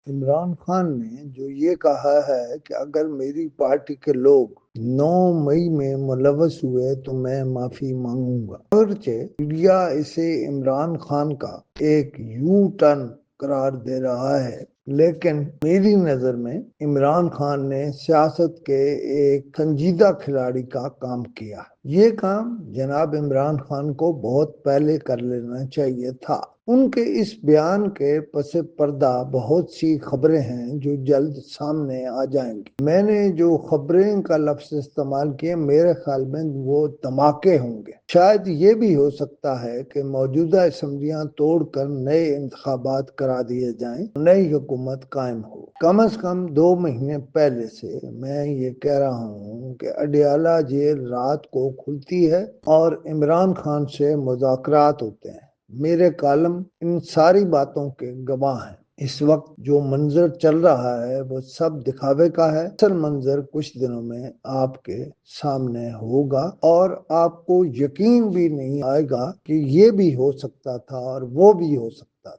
عمران خان نے جو یہ کہا ہے کہ اگر میری پارٹی کے لوگ 9 مئی میں ملوث ہوئے تو میں معافی مانگوں گا۔ اگرچہ میڈیا اسے عمران خان کا ایک یو ٹرن قرار دے رہا ہے، لیکن میری نظر میں عمران خان نے سیاست کے ایک سنجیدہ کھلاڑی کا کام کیا۔ یہ کام جناب عمران خان کو بہت پہلے کر لینا چاہیے تھا۔ ان کے اس بیان کے پس پردہ بہت سی خبریں ہیں جو جلد سامنے آ جائیں گی۔ میں نے جو خبریں کا لفظ استعمال کیا، میرے خیال میں وہ دھماکے ہوں گے۔ شاید یہ بھی ہو سکتا ہے کہ موجودہ اسمبلیاں توڑ کر نئے انتخابات کرا دیے جائیں، نئی حکومت قائم ہو۔ کم از کم 2 مہینے پہلے سے میں یہ کہہ رہا ہوں کہ اڈیالہ جیل رات کو کھلتی ہے اور عمران خان سے مذاکرات ہوتے ہیں۔ میرے کالم ان ساری باتوں کے گواہ ہیں۔ اس وقت جو منظر چل رہا ہے وہ سب دکھاوے کا ہے۔ اصل منظر کچھ دنوں میں آپ کے سامنے ہوگا اور آپ کو یقین بھی نہیں آئے گا کہ یہ بھی ہو سکتا تھا اور وہ بھی ہو سکتا تھا۔